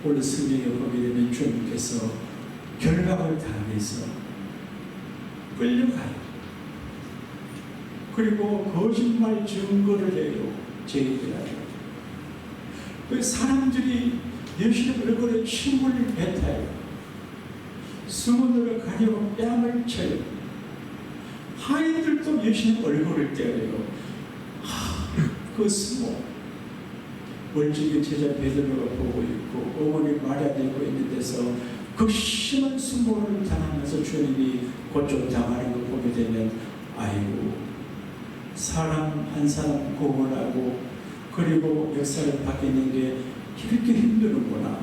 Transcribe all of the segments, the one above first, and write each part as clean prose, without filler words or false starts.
오늘 성경에 보게 되면 주님께서 결박을 당해서 끌려가요. 그리고 거짓말 증거를 해요. 제기하여. 그 사람들이 예수님 얼굴에 침을 뱉어요. 수문으로 가려고 뺨을 쳐요. 하인들도 예수님 얼굴을 때려요. 그 수모 멀찍이 제자 베드로가 보고 있고 어머니 마리아도 있는 데서 극심한 수모를 당하면서 주님이 고통당하는 걸 보게 되면 아이고 사람 한 사람 구원하고 그리고 역사를 바뀌는 게 이렇게 힘드는구나.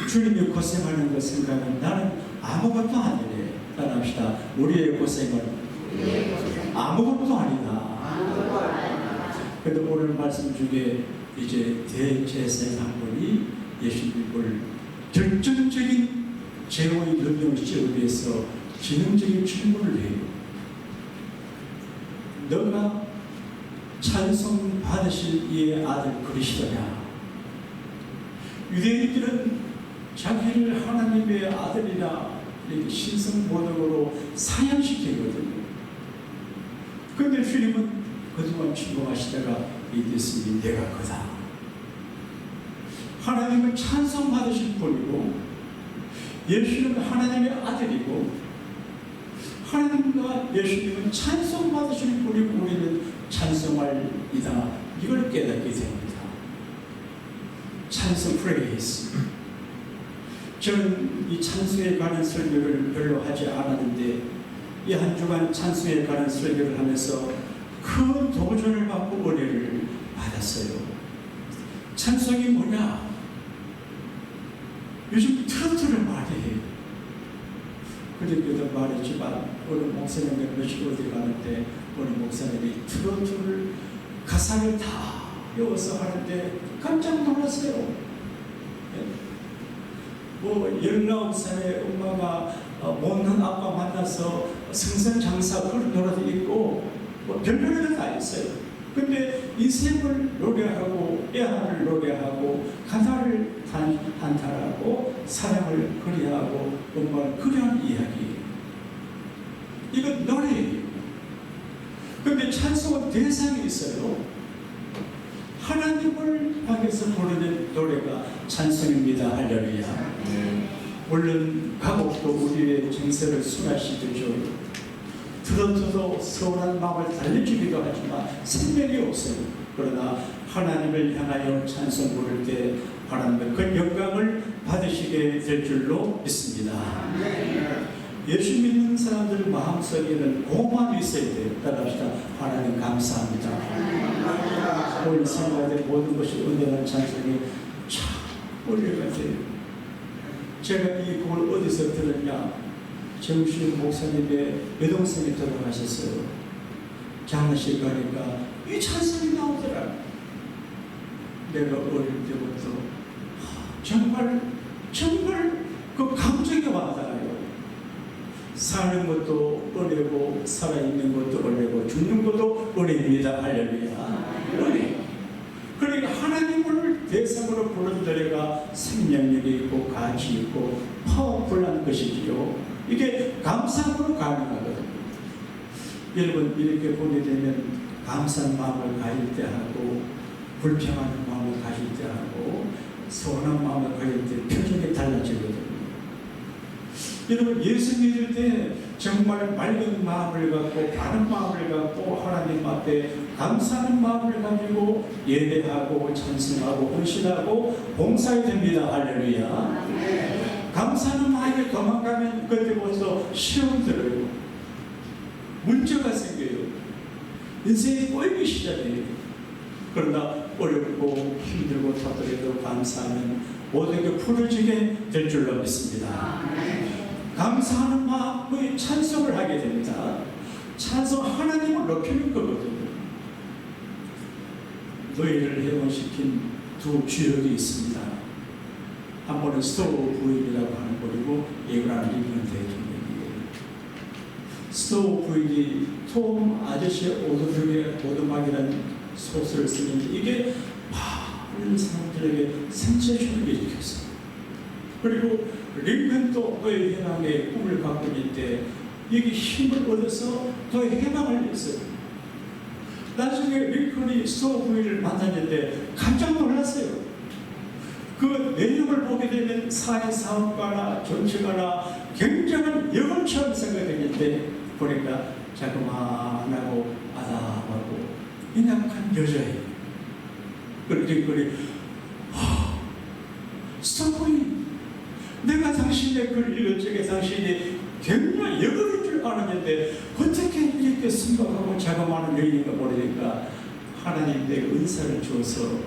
주님이 고생하는 거 생각하면 나는 아무것도 아니네. 따라합시다. 우리의 고생은 아무것도 아니다. 그런데 오늘 말씀 중에 이제 대제사장 한 분이 예수님을 결정적인 제호의 능력을 지기 위해서 지능적인 질문을 해요. 너가 찬송 받으실 이의 아들 그리스도냐? 유대인들은 자기를 하나님의 아들이라 이렇게 신성모독으로 사형시키거든요. 그런데 주님은 그동안 충고하시다가 이랬으니 내가 그다. 하나님은 찬송받으실 분이고 예수님은 하나님의 아들이고 하나님과 예수님은 찬송받으실 분이고 우리는 찬송할 이다. 이걸 깨닫게 됩니다. 찬송 프레이스. 저는 이 찬송에 관한 설교를 별로 하지 않았는데 이 한 주간 찬송에 관한 설교를 하면서 큰 도전을 받고 은혜를 받았어요. 찬송이 뭐냐? 요즘 트로트를 많이 해요. 그저께도 말했지만 어느 목사님과 며칠 어디 가는데 어느 목사님이 트로트를 가사를 다 외워서 하는데 깜짝 놀랐어요. 뭐 19살의 엄마가 못난 아빠 만나서 승선장사 그런 노래도 있고 뭐 별별로 다 있어요. 근데 인생을 노래하고 애환을 노래하고 가사를 한탄하고 사랑을 그리하고 엄마를 그리하는 이야기예요. 이건 노래예요. 근데 찬송은 대상이 있어요. 하나님을 향해서 부르는 노래가 찬송입니다. 할렐루야. 물론 가곡도 우리의 정서를 순화시켜줘요. 트로트도 서운한 마음을 달래주기도 하지만 생명이 없어요. 그러나 하나님을 향하여 찬송 부를 때 하나님의 그 영광을 받으시게 될 줄로 믿습니다. 예수 믿는 사람들 마음속에는 고마움이 있어야 돼요. 따라합시다. 하나님 감사합니다. 오늘 생각의 모든 것이 은혜한 찬송이 참 은혜가 돼요. 제가 이 곡을 어디서 들었냐? 정신 목사님의 여동생이 돌아가셨어요. 장례식 가니까 이 찬송이 나오더라. 내가 어릴 때부터 정말 그 감정이 와닿아요. 사는 것도 은혜고 살아있는 것도 은혜고 죽는 것도 은혜입니다. 할렐루야. 은혜. 그러니까 하나님을 대상으로 부른 노래가 생명력이 있고 가치 있고 파워풀한 것이지요. 이게 감사함으로 가능하거든요. 여러분 이렇게 보게 되면 감사한 마음을 가질 때 하고 불평하는 마음을 가질 때 하고 서운한 마음을 가질 때 표정이 달라지거든요. 여러분 예수 믿을 때 정말 맑은 마음을 갖고 바른 마음을 갖고 하나님 앞에 감사하는 마음을 가지고 예배하고 찬송하고 헌신하고 봉사해야 됩니다. 할렐루야. 감사하는 마음에 도망가면 그때부터 시험 들어요. 문제가 생겨요. 인생이 꼬이기 시작해요. 그러나 어렵고 힘들고 더더라도 감사하면 모든 게 풀어지게 될 줄로 믿습니다. 감사하는 마음의 찬송을 하게 됩니다. 찬송 하나님을 높이는 거거든요. 노예를 해방시킨 두 주역이 있습니다. 한 번은 스토우 부인이라고 하는 분이고 에브라임 링컨 대통령이에요. 스토우 부인이 톰 아저씨의 오두막이라는 소설을 쓰는데 이게 많은 사람들에게 센세이션을 일으켰어요. 그리고 링컨도 너의 해방의 꿈을 갖고 있는데 여기 힘을 얻어서 너의 해방을 냈어요. 나중에 링컨이 스토어부위를 만났는데 깜짝 놀랐어요. 그 내용을 보게 되면 사회사업가나 정치가나 굉장한 영혼처럼 생각했는데 보니까 자그마하고 아담하고 인약한 여자예요. 링컨이 스토어부위, 내가 당신의 글 읽을 적에 당신이 굉장히 여걸인 줄 알았는데 어떻게 이렇게 순박하고 자그마한 여인인가 모르니까 하나님 내가 은사를 주어서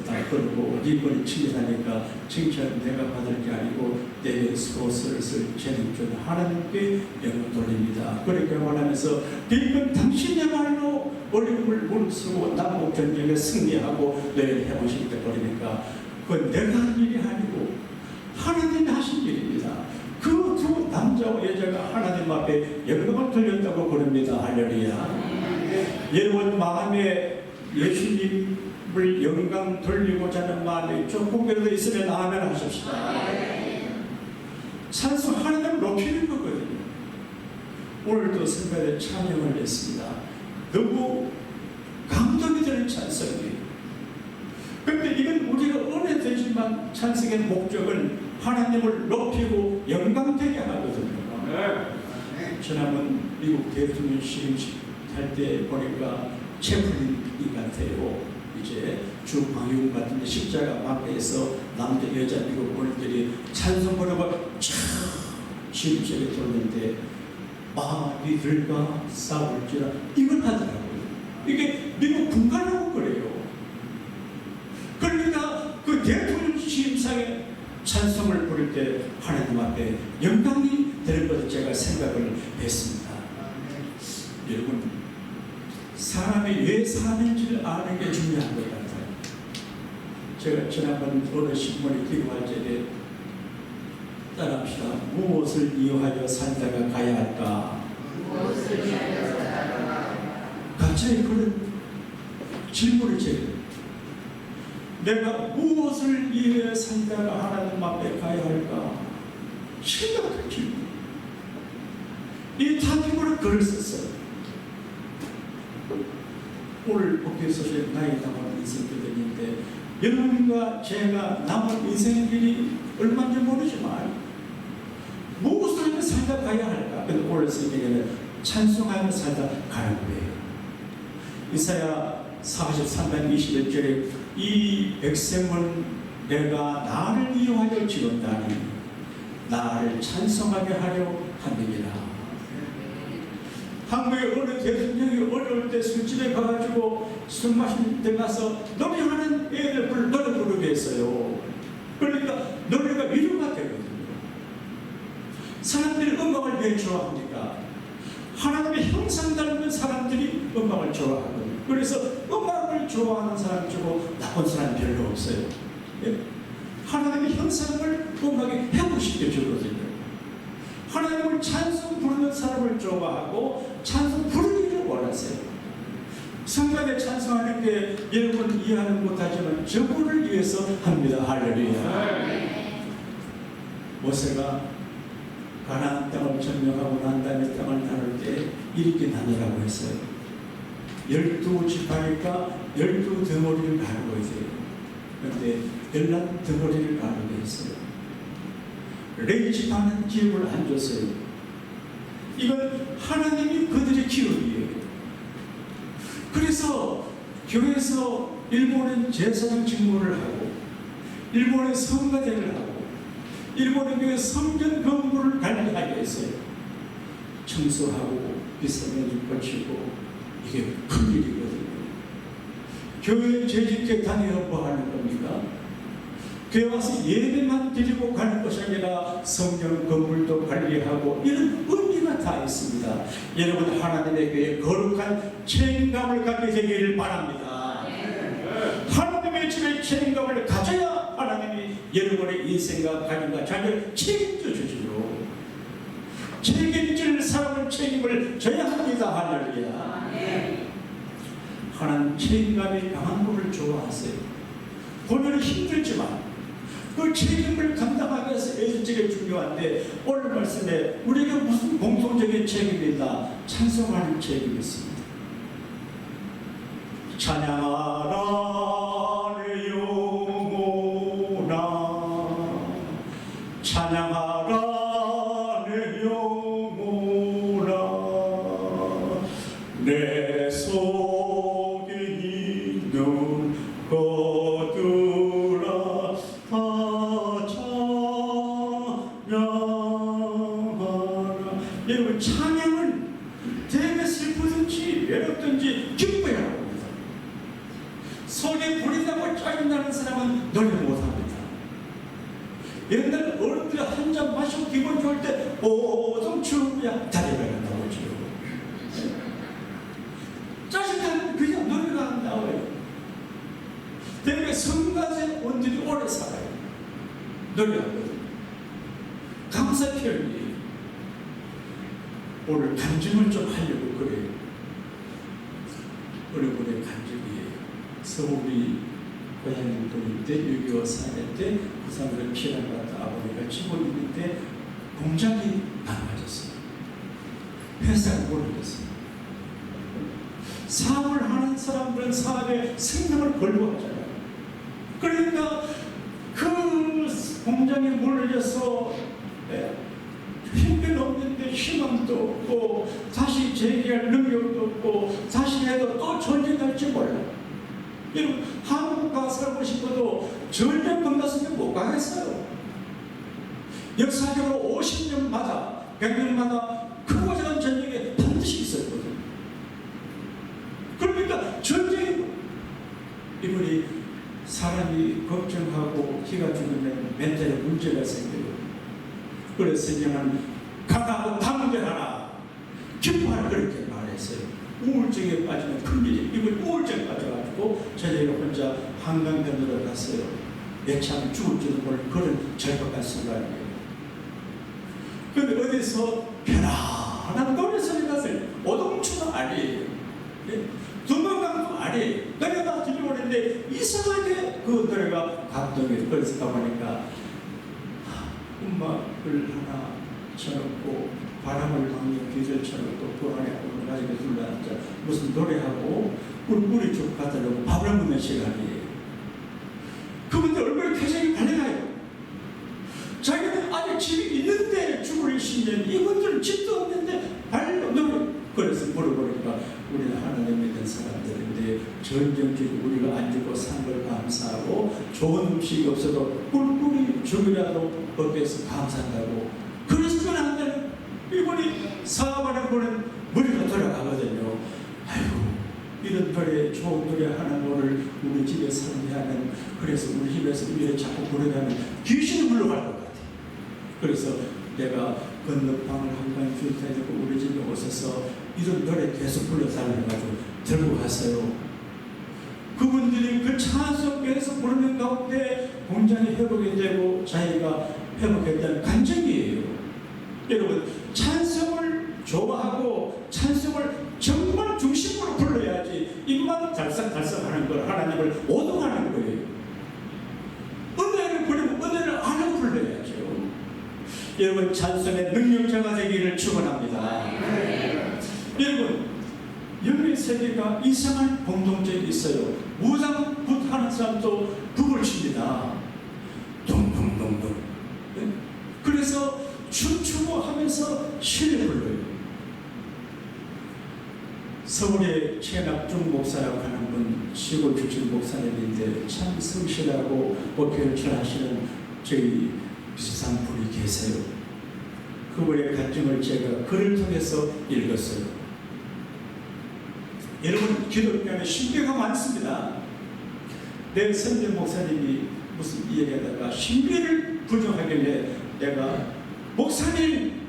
딱 걸고 링컨이 칭찬하니까 칭찬 내가 받을 게 아니고 내 소설을 쓸 재능준 하나님께 영광 돌립니다. 그렇게 말하면서 링컨 당신의 말로 어려움을 무릅쓰고 남북 전쟁에 승리하고 너희를 해보시겠다 버리니까 그건 내가 한 일이 아니고 하나님이 하신 일입니다. 그 두 남자와 여자가 하나님 앞에 영광을 돌렸다고 부릅니다. 할렐루야. 여러분 마음에 예수님을 영광 돌리고자 하는 마음이 조금이라도 있으면 아멘 하십시다. 찬송 하나님을 높이는 거거든요. 오늘도 성가대 찬양을 했습니다. 너무 감동이 되는 찬송이에요. 그런데 이건 우리가 은혜 되지만 찬송의 목적은 하나님을 높이고 영광되게 하거든요. 지난번 미국 대통령 시임식 할 때 보니까 채플린이 같아요. 이제 주 방영 같은 데 십자가 앞에서 남자 여자 미국 군인들이 찬송 부르고 촥 시임식에 들었는데 마귀들과 싸울지라 이걸 하더라고요. 이게 미국 군가라고 그래요. 그러니까 그 대통령 취임상에 찬송을 부를 때 하나님 앞에 영광이 되는 것을 제가 생각을 했습니다. 여러분, 사람이 왜 사는지를 아는 게 중요한 것 같아요. 제가 지난번 어느 신문에 기고할 때에 따라합시다. 무엇을 이용하여 살다가 가야 할까? 무엇을 이용하여 살다가 갑자기 그런 질문을 제기해요. 내가 무엇을 위해 살다가 하나님 앞에 가야 할까? 심각한 질문. 이 타깃으로 글을 썼어요. 오늘 복귀소식 나이 남은 인생길인데 여러분과 제가 남은 인생의 길이 얼마인지 모르지만 무엇을 위해 살다 가야 할까? 근데 오늘 성경에는 찬송하며 살다 가는 거예요. 이사야 43장 21절에 이 백성은 내가 나를 이용하여 지었다니 나를 찬송하게 하려 함이니라. 한국의 어느 대통령이 어려울 때 술집에 가가지고 술 마시는 데 가서 노래하는 애들 노래 부르게 했어요. 그러니까 노래가 위로가 되거든요. 사람들이 음악을 왜 좋아합니까? 하나님의 형상 닮은 사람들이 음악을 좋아하거든요. 그래서 음악을 좋아하는 사람 치고 나쁜 사람이 별로 없어요. 하나님의 형상을 음악에 회복시켜 주거든요. 하나님을 찬송 부르는 사람을 좋아하고 찬송 부르기를 원하세요. 성간에 찬송하는 게 여러분 이해하는 못하지만 저분을 위해서 합니다. 할렐루야. 모세가 가나안 땅을 점령하고 난 다음에 땅을 나눌 때 이렇게 나누라고 했어요. 12지파니까 12덩어리를 가르고 있어요. 그런데 11덩어리를 가르게 했어요. 레위지파는 기업을 안 줬어요. 이건 하나님이 그들의 기업이에요. 그래서 교회에서 일본은 제사장 직무를 하고 일본의 성가대를 하고 일본의 교회 성전 건물을 관리하게 했어요. 청소하고 비싼 옷 고치고 이게 큰 일이거든요. 교회 재직해 다녀야 뭐 하는 겁니까? 교회 와서 예배만 드리고 가는 것이 아니라 성경 건물도 관리하고 이런 의미가 다 있습니다. 여러분 하나님의 교회에 거룩한 책임감을 갖게 되기를 바랍니다. 하나님의 집에 책임감을 가져야 하나님이 여러분의 인생과 가정과 자녀를 책임져 주시고 책임질 사람은 책임을 져야 합니다. 할렐루야. 하나님 책임감이 강한 분을 좋아하세요. 본인은 힘들지만 그 책임을 감당하기 위해서 예술적이 중요한데 오늘 말씀에 우리에게 무슨 공통적인 책임이 있나? 찬송하는 책임이 있습니다. 찬양하라 내 영혼아, 찬양하라 내 영혼아, 내 속에 있는 것들아 다 찬양하라. 여러분, 찬양은 되게 슬프든지 외롭든지 기뻐야 합니다. 속에 불이 나고 짜증나는 사람은 노래 못합니다. 옛날 어른들이 한 잔 마시고 기분 좋을 때 오동 춤이야 다리가 나오죠. 짜증나는 그냥 노래가 안 나와요. 때문에 성가대 원들이 오래 살아요. 노래하거든요. 감사 표현이에요. 오늘 간증을 좀 하려고 그래요. 여러분의 간증이에요. 서울이 고향인 분인데 6.25 사회 때 부산으로 피해를 받다 아버지가 치고 있는데 공장이 망가졌어요. 회사가 무너졌어요. 사업을 하는 사람들은 사업에 생명을 걸고 하잖아요. 그러니까 그 공장이 무너져서 형편없는데 희망도 없고 다시 재기할 능력도 없고 다시 해도 또 전쟁할지 몰라요. 여러분, 한국 가 살고 싶어도 전쟁 끝났으면 못 가겠어요. 역사적으로 50년마다 100년마다 크고 작은 전쟁이 반드시 있었거든요. 그러니까 전쟁이 이분이 사람이 걱정하고 기가 죽으면 멘탈에 문제가 생겨요. 그래서 그냥 강하고 담대하라 기뻐하라 그렇게 말했어요. 우울증에 빠지면 큰일이. 이분 우울증에 빠져가지고 저녁에 혼자 한강변으로 갔어요. 예참 죽을지도 모르는 그런 절박한 순간이에요. 근데 어디서 편안한 노래 소리 났어요. 오동추도 아니에요. 두만강도 아니에요. 노래가 들려오는데 이상하게 그 노래가 감동이에요. 그래서 가보니까 음악을 하나 쳐놓고 바람을 막는 계절처럼 또 그 안에 가지고 둘러앉아 무슨 노래하고 꿀꿀이 쭉 갖다 놓고 밥을 먹는 시간이에요. 그분들 얼굴에 표정이 발려가요. 자기는 아직 집이 있는데 죽을 신년 이분들은 집도 없는데 발려 노래. 그래서 물어보니까 우리는 하나님 믿는 사람들인데 전쟁지고 우리가 안 죽고 산 걸 감사하고 좋은 음식이 없어도 꿀꿀이 죽이라도 얻게 해서 감사한다고. 그래서는 안 되는 이분이 사업하는 분은 머리가 돌아가거든요. 아이고, 이런 노래, 좋은 노래 하는 거를 우리 집에 상대하는, 그래서 우리 집에서 이래 자꾸 부르면 귀신이 물러갈 것 같아요. 그래서 내가 건너방을 한번 줄 테니까 우리 집에 오셔서 이런 노래 계속 불러달라고 들고 갔어요. 그분들이 그 찬송에서 부르는 가운데 공장이 회복이 되고 자기가 회복했다는 간증이에요. 여러분, 찬송을 좋아하고 찬송을 정말 중심으로 불러야지 입만 달싹달싹 하는 걸 하나님을 오동하는 거예요. 은혜를 부르면 은혜를 알고 불러야죠. 여러분, 찬송의 능력자가 되기를 축원합니다. 여러분, 연민 세계가 이상한 공동체가 있어요. 무당붓 하는 사람도 북을 칩니다. 동동동동. 그래서 춤추고 하면서 시를 불러요. 서울의 최낙중 목사라고 하는 분, 시골 출신 목사님인데 참 성실하고 목회를 잘 하시는 저희 비슷한 분이 계세요. 그분의 간증을 제가 글을 통해서 읽었어요. 여러분, 기독교는 신비가 많습니다. 내 선배 목사님이 무슨 이야기하다가 신비를 부정하길래 내가 목사님,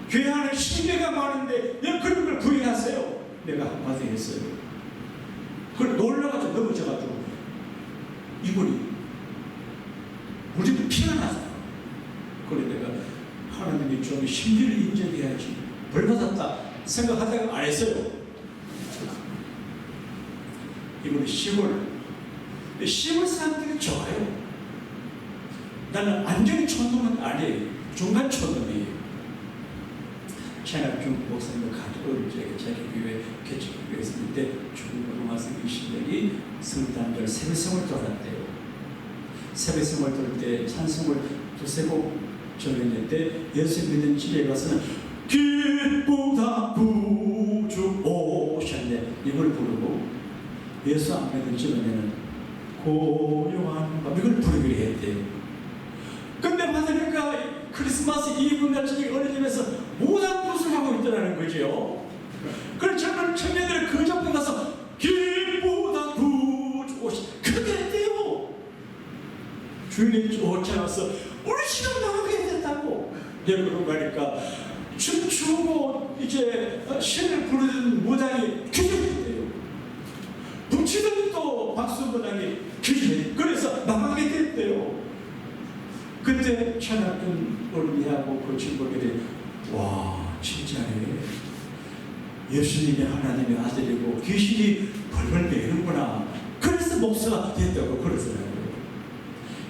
교회 안에 신비가 많은데 왜 그런 걸 부인하세요? 내가 한마디 했어요. 그걸 놀라가지고 넘어져가지고 이분이 우리 집에 피가 나서 그래 내가 하나님이 좀 신비를 인정해야지 벌 받았다 생각하다가 안 했어요. 이분이 시골 사람들이 좋아요. 나는 완전히 촌놈은 아니에요. 중간 촌놈이에요. 최낙중 목사님과 같이 어릴 적에 자기 교회 개척교회에 있을 때 중고등학생 20명이 성탄절 세배성을 돌았대요. 세배성을 돌 때 찬송을 두세 곡 전했는데 예수 믿는 집에 가서는 기쁘다 구주 오셨네 이걸 부르고, 예수 안 믿는 집에는 고요한 밤 이걸 부르기로 했대요. 근데 받으니까 크리스마스 이브 날짜에 어느 집에서 무당굿을 하고 있더라는 거죠. 그래서 젊은 청년들이 그 옆에 가서 기쁘다 구주 오셨네 크게 했대요. 주인이 쫓아와서 우리 지금 나가게 됐다고. 그러고 가니까 춤추고 이제 신을 부르는 무당이 기절했대요. 붙이던 또 박수 무당이 기절. 그래서 나가게 됐대요. 그때 최낙준 어린이하고 그 친구들이 와 진짜네. 예수님이 하나님의 아들이고 귀신이 벌벌 매는구나. 그래서 목사가 됐다고 그러더라고요.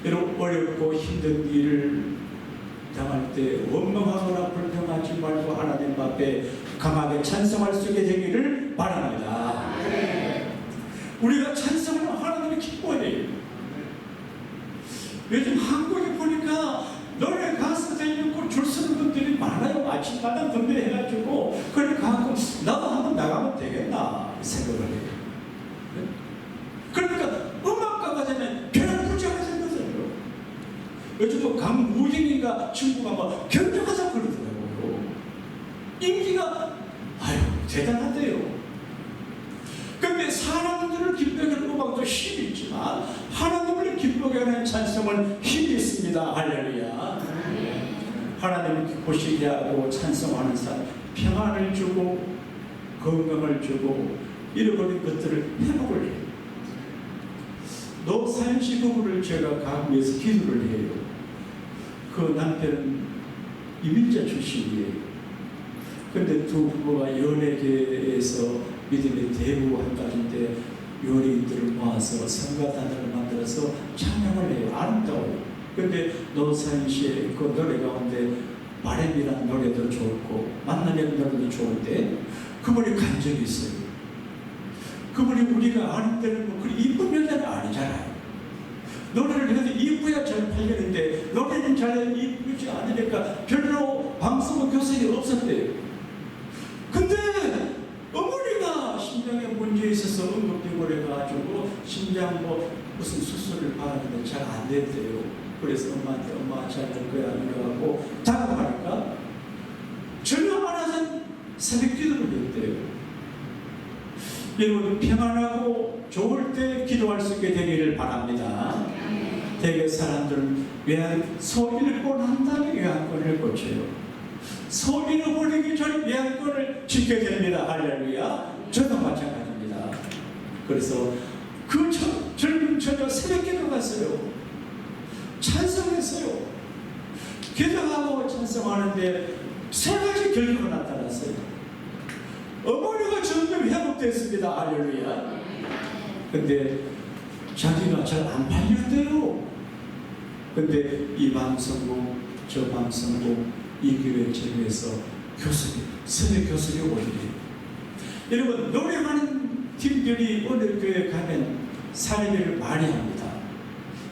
여러분 어렵고 힘든 일을 당할 때 원망하거나 불평하지 말고 하나님 앞에 강하게 찬송할 수 있게 되기를 바랍니다. 우리가 찬송하면 하나님이 기뻐해요. 요즘 한국에 보니까 노래 가수 되려고 줄 서는 분들이 많아요. 아침마다 분배해가지고. 그러니까 가끔 나도 한번 나가면 되겠나 생각을 해요. 그러니까 음악가가 되면 별부자가 생겼어요. 요즘 뭐 강무진인가 친구가 막 경력하자 그러더라고요. 인기가 아유 대단하대요. 근데 사람들을 기쁘게 하는 음악도 힘이 있지만 하나님을 기쁘게 하는 찬송은 힘이 있습니다. 할렐루야. 하나님을 기쁘시게 하고 찬송하는 사람 평안을 주고 건강을 주고 잃어버린 것들을 회복을 해요. 노사연씨 부부를 제가 가구에서 기도를 해요. 그 남편은 이민자 출신이에요. 근데 두 부부가 연예계에서 믿음의 대부 한 가지인데 요리인들을 모아서 성가단을 만들어서 찬양을 해요. 아름다워요. 근데 노사연 씨의 그 노래 가운데 바람이라는 노래도 좋고 만나는 노래도 좋은데 그분이 간절히 있어요. 그분이 우리가 아는 때는 뭐 그리 이쁜 여자는 아니잖아요. 노래를 해도 이쁘야 잘 팔리는데 노래는 잘 이쁘지 않으니까 별로 방송 교섭이 없었대요. 근데 어머니가 심장에 문제 있어서 응급병원에 가가지고 심장 뭐 무슨 수술을 받았는데 잘 안 됐대요. 그래서 엄마한테 엄마 잘 될 거야 이러고 다가가니까 전혀 안 하던 새벽 기도를 했대요. 여러분 평안하고 좋을 때 기도할 수 있게 되기를 바랍니다. 대개 사람들은 소비를 뻔한 다음에 외환권을 고쳐요. 소비를 보내기 전에 외환권을 지켜야 됩니다. 할렐루야. 저도 마찬가지입니다. 그래서 그 젊은 처녀 새벽 기도 갔어요. 찬송했어요. 기도하고 찬송하는데 세 가지 결과가 나타났어요. 어머니가 점점 회복됐습니다. 할렐루야. 근데 자기가 잘 안 팔렸대요. 근데 이 방송국, 저 방송국, 이 교회 저교회에서 교수님, 선배 교수님 오더래요. 여러분 노래하는 팀들이 어느 교회 가면 사례비를 많이 합니다.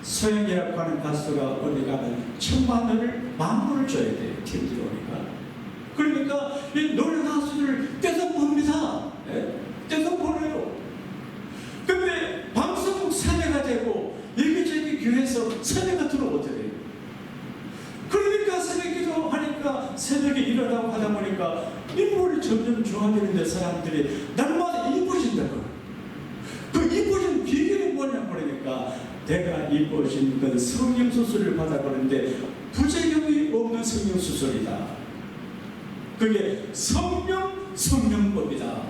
소영이라고 하는 가수가 어디 가면 1,000만 원을 10,000원을 줘야 돼요. 팀들이 오니까. 그러니까 이 노래 가수를 떼서봅니다. 떼서보내요. 근데 방송국 사례가 되고 여기저기 교회에서 사례가 들어오더래요. 그러니까 새벽기도 하니까 새벽에 일어나고 하다 보니까 인물이 점점 좋아지는데 사람들이 날마다 이뻐진다고. 그 이뻐진 비결이 뭐냐 모르니까 내가 이뻐진 건 성령수술을 받아보는데 부작용이 없는 성령수술이다. 그게 성령법이다.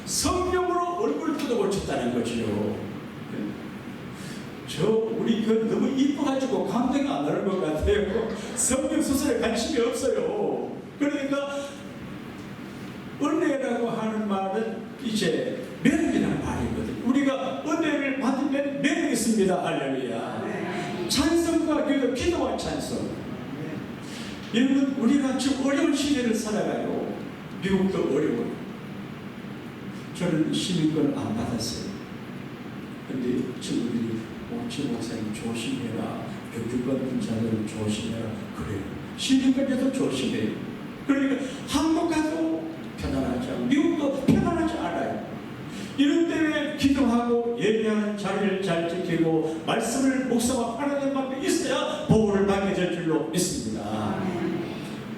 성령으로 얼굴 뜯어 고쳤다는 거지요. 우리 너무 이뻐가지고 감동이 안 나는 것 같아요. 성령 수술에 관심이 없어요. 그러니까 은혜라고 하는 말은 이제 매력이라는 말이거든요. 우리가 은혜를 받으면 매력이 있습니다. 할렐루야. 찬송 찬송과 기도와 찬송. 여러분, 우리가 지금 어려운 시대를 살아가요. 미국도 어려워요. 저는 시민권을 안 받았어요. 근데 친구들이 옥지 목사님 조심해라, 교육받는 자들은 조심해라. 그래요. 시민권에도 조심해요. 그러니까 한국 가도 편안하지 않고 미국도 편안하지 않아요. 이런 때에 기도하고 예배하는 자리를 잘 지키고 말씀을 목사와 하나님 앞에 있어야 보호를 받게 될 줄로 믿습니다.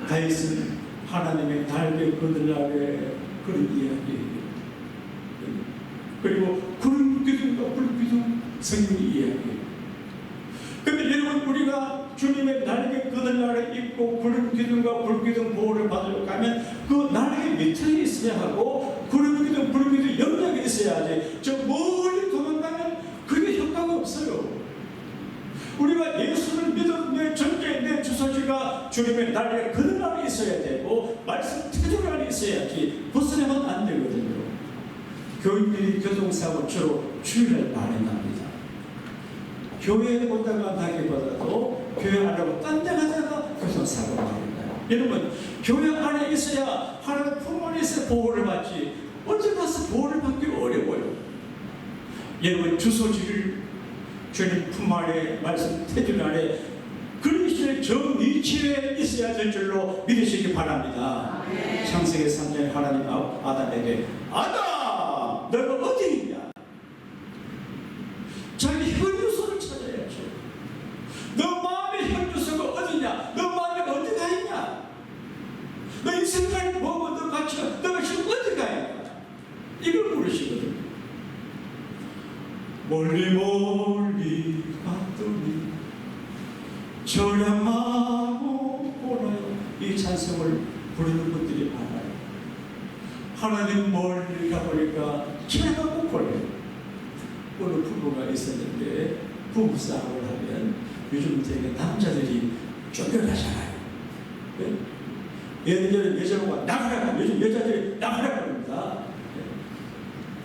다윗은 하나님의 날개 그늘나에 그런 이야기예요. 그리고 구름 기둥과 불 기둥 성경이 이야기해요. 그런데 여러분, 우리가 주님의 날개 그늘나에 있고 구름 기둥과 불 기둥 보호를 받으러 가면 그 날개 밑에 있어야 하고 구름 기둥 불 기둥 영역에 있어야지. 저 멀리 도망가면 그게 효과가 없어요. 우리가 예수를 믿은 내 전제, 내 주소지가 주님의 날개 그늘 안에 있어야 되고 말씀 태조 안에 있어야지 벗어나면 안 되거든요. 교인들이 교통사고 주로 주일날 많이 납니다. 교회에 오다가 나기보다도 교회 안 하고 딴 데 가다가 교통사고가 많이 나요. 여러분, 교회 안에 있어야 하나님 품 안에 있어야 보호를 받지 어디 가서 보호를 받기 어려워요. 여러분, 주소지를 주님 품 안에 말씀 태준 안에 그리스도의 정위치에 있어야 될 줄로 믿으시기 바랍니다. 창세기 3장에 하나님 아담에게 아담 너가 어디 있냐? 자기 현주소를 찾아야죠. 너 마음의 현주소가 어디냐? 너 마음에 어디가 있냐? 너 인생을 보고 너 가치가 너가 지금 어디가 있냐? 이걸 물으시거든요. 멀리 멀리 갔더니 저렴하고 보나요? 이 찬송을 부르는 분들이 많아요. 하나님 멀리 가보니까 저렴하고 보나요? 어느 부부가 있었는데 부부싸움을 하면 요즘 되게 남자들이 쫓겨나잖아요. 네? 예전에 여자가 나가라고, 요즘 여자들이 나가라고 합니다. 네.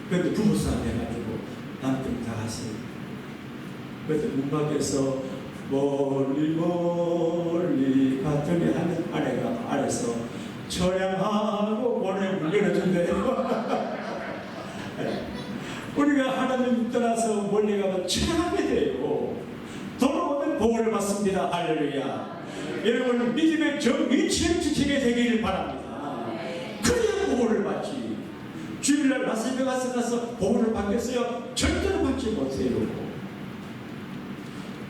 그런데 부부싸움 해가지고 남편이 나갔어요. 그래서 문 밖에서 멀리 멀리 갔더니 하는 아내가 아래서 처량하고 보내 물려준대요. 우리가 하나님 떠나서 멀리 가면 처량하게 돼요. 돌아오면 보호를 받습니다. 할렐루야. 여러분, 믿음의 정위치를 지키게 되기를 바랍니다. 그래야 보호를 받지. 주일날 라스베 가서 보호를 받겠어요? 절대로 받지 못해요.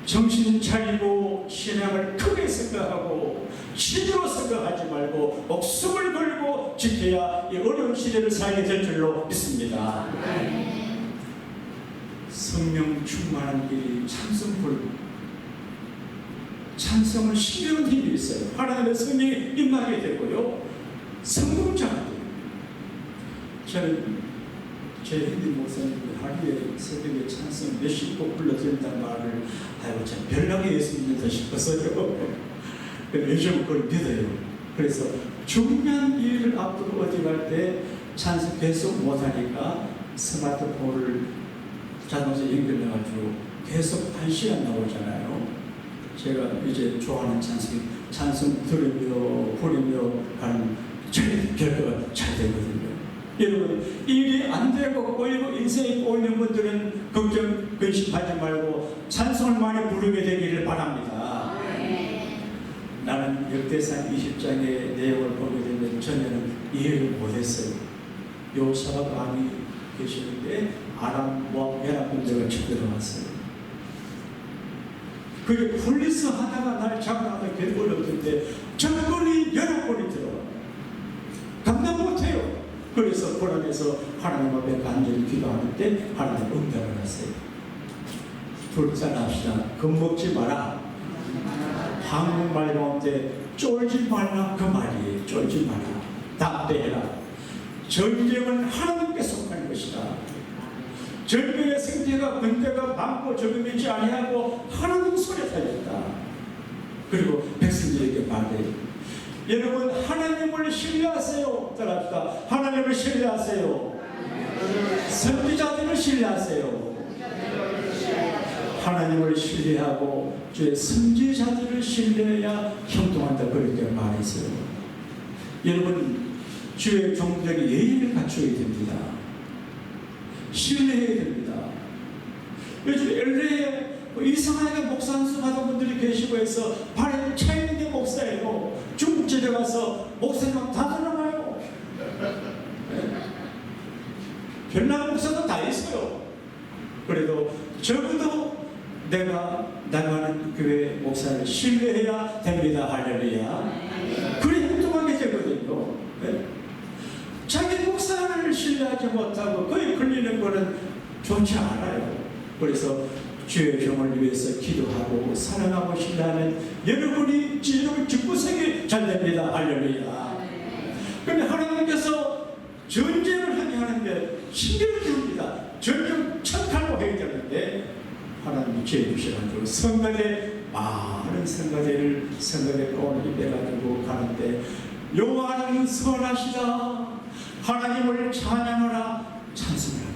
정신 차리고 신앙을 크게 생각하고 신으로 생각하지 말고 목숨을 걸고 지켜야 이 어려운 시대를 살게 될 줄로 믿습니다. 성령 충만한 길이 찬송불, 찬송을 심려는 힘이 있어요. 하나님의 성령이 임하게 되고요, 성공자가 돼요. 저는 제 힌두 목사님이 하루에 새벽에 찬송 몇십 곡 불러드린다는 말을 아이고 참 별나게 예수 믿는다 싶어서요. 요즘 그걸 믿어요. 그래서 중요한 일을 앞두고 어디 갈 때 찬송 계속 못하니까 스마트폰을 자동차 연결해가지고 계속 1시간 나오잖아요. 제가 이제 좋아하는 찬송 들으며 부르며 가는 결과가 잘 되거든요. 여러분, 일이 안 되고 꼬이고 인생이 꼬이는 분들은 걱정, 근심하지 말고 찬송을 많이 부르게 되기를 바랍니다. 나는 역대상 20장의 내용을 보게 되면 전에는 이해를 못했어요. 요사박 왕이 계시는데 아람과 메락 군대가 쳐들어왔어요. 그게 폴리스 하다가 날 잡아가다 괴롭혔는데 적군이 여러 번이 들어와요. 감당 못해요. 그래서 고난에서 하나님 앞에 간절히 기도하는데 하나님 응답을 하세요. 불쌍합시다. 겁먹지 마라. 한국말 가운데 쫄지 말라 그 말이에요. 쫄지 마라. 담대해라. 전쟁은 하나님께 속한 것이다. 전쟁의 승리가 군대가 많고 적을 믿지 아니하고 하나님 손에 달렸다. 그리고 백성들에게 말해요. 여러분, 하나님을 신뢰하세요. 따라합시다. 하나님을 신뢰하세요. 선지자들을 신뢰하세요. 하나님을 신뢰하고 주의 선지자들을 신뢰해야 형통한다, 그렇게 말했어요. 여러분, 주의 종들에게 예의를 갖춰야 됩니다. 신뢰해야 됩니다. 요즘 LA에 이상하게 목사 안수 받은 분들이 계시고 해서 발에 차 있는 게 목사예요. 중국 집에 가서 목사님 다 들어가요. 별난 목사도 다 있어요. 그래도 적어도 내가 나가는 교회 목사를 신뢰해야 됩니다. 할렐루야. 그래 행동하게 되거든요. 네? 자기 목사를 신뢰하지 못하고 거의 걸리는 거는 좋지 않아요. 그래서 주의 종을 위해서 기도하고 사랑하고 신뢰하는 여러분이 지혜로운 집구석이 잘 됩니다. 할렐루야. 그런데 하나님께서 전쟁을 하게 하는데 신경을 합니다. 전쟁 척하고 해야 되는데 하나님이 지혜 주셔가지고 성가대, 많은 성가대를 성가대 가운데 입혀가지고 가는데 여호와 하나님은 선하시다, 하나님을 찬양하라, 찬송하라.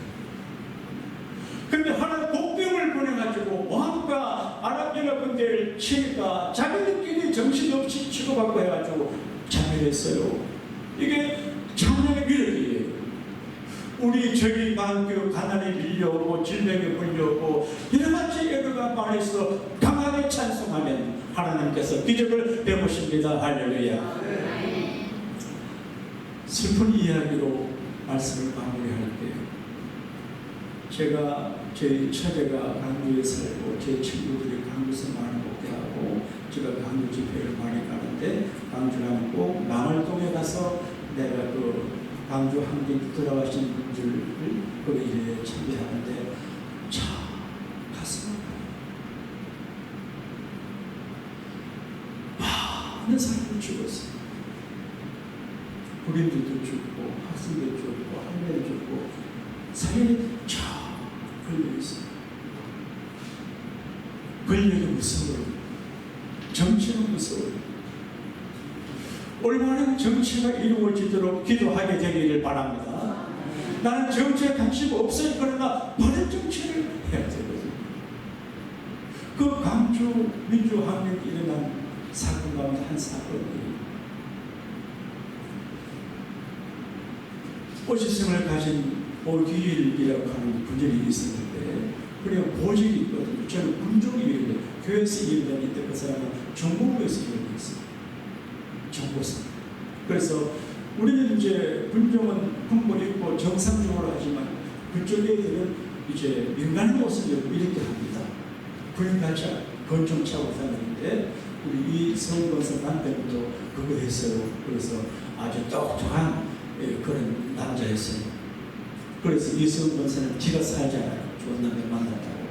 근데 하나님 복병을 보내가지고 왕과 아랍 연합군대를 치니까 자기들끼리 정신없이 치고받고 해가지고 참여했어요. 이게 찬양의 미력이에요. 우리 저기 만교 가난에 밀려오고 질병에 몰려오고 여러가지 여러가 말해서 강하게 찬송하면 하나님께서 기적을 베푸십니다. 할렐루야. 슬픈 이야기로 말씀을 마무리할게요. 제가 저희 처제가 광주에 살고 제 친구들이 광주에서 많이 목회하고 제가 광주 집회를 많이 가는데 광주 가면 꼭 남월동에 가서 내가 그 광주 한국 돌아가신 분들을 거기에 참배하는데 참 가슴 아파요. 많은 사람이 죽었어요. 군인들도 죽고 학생도 죽고 할매도 죽고 사연이 쫙 걸려있어요. 권력이 무서워요. 정치는 무서워요. 올바른 정치가 이루어지도록 기도하게 되기를 바랍니다. 나는 정치에 관심 없어요. 그러나 바른 정치를 해야 되거든요. 그 광주 민주항쟁이 일어난 사건 가운데 한 사건이 오지성을 가진 오기일이라고 하는 분들이 있었는데 그리고 보직이 있거든요. 저는 군종이 일인데 교회에서 일했는데 그 사람은 정보부에서 일했어요. 정보사. 그래서 우리는 이제 군종은 군복 입고 정상적으로 하지만 그쪽 애들은 이제 민간인 옷을 입고 이렇게 합니다. 군인같이 권총 차고 다니는데 우리 이 서울건설 남편도 그거 했어요. 그래서 아주 똑똑한 그런 남자였어요. 그래서 이승훈 권사는 지가 살잖아요. 좋은 남자 만났다고.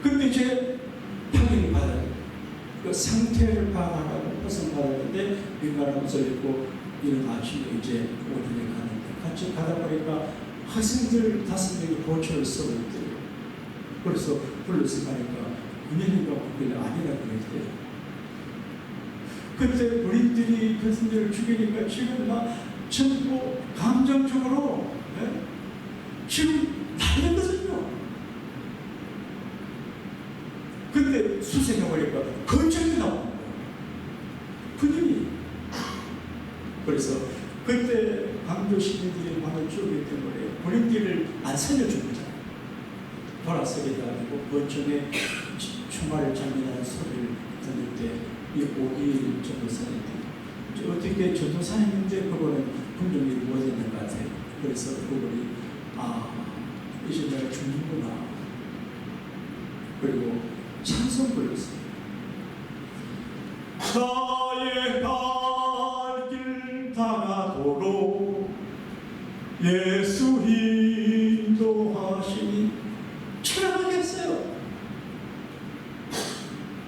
근데 이제 파견을 받아요. 그 상태를 파악하라고 허선 받았는데 민간한 옷을 입고 이런 아침에 이제 오전에 가는데 같이 가다 보니까 학생들 5명이 보초를 쓰고 있더래요. 그래서 불러서 가니까 군인인가 그게 아니라 그랬대요. 그때 본인들이 교수님들을 죽이니까 지금 막 전부 감정적으로 지금 난리거든요. 근데 수색해 보니까 건축이 나오는 거예요. 군인이. 그래서 그때 광주 시민들이 많은 추억이 때문에 본인들을 안 살려줍니다. 돌아서게 가지고 권총에 총알을 장전하는 소리를 듣는데 이 5일 전도사님들 어떻게 전도사님인데 그거는 분명히 못했는 것 같아요. 그래서 그분이 이제 내가 죽는구나. 그리고 찬송 불렀어요. 나의 갈 길 다가도록 예수 인도하시니 찬양하게 했어요.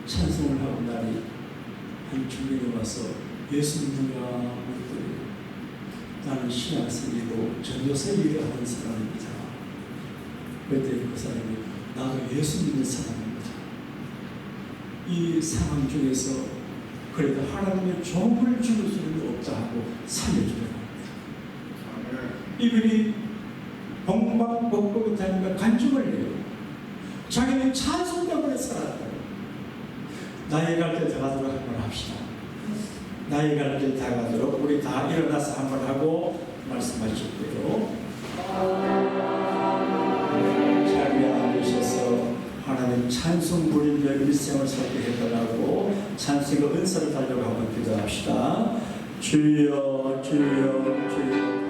찬송을 하고 나니 한 주민이 와서 예수 믿는가 묻더니 나는 신학생이고 전도사 일을 하는 사람입니다. 그때 그 사람이 나도 예수 믿는 사람입니다. 이 상황 중에서 그래도 하나님의 종을 죽을 수는 없다 하고 살려주려고 합니다. 이분이 봉박복고 다니며 간증을 해요. 자기는 찬송 때문에 살았다. 나이 갈 때 다가도록 한번 합시다. 나이 갈 때 다가도록 우리 다 일어나서 한번 하고 말씀하실게요. 자리에 앉으셔서 하나님 찬송 부리며 일생을 살게 해달라고 찬송의 은사를 달라고 한번 기도합시다. 주여 주여 주여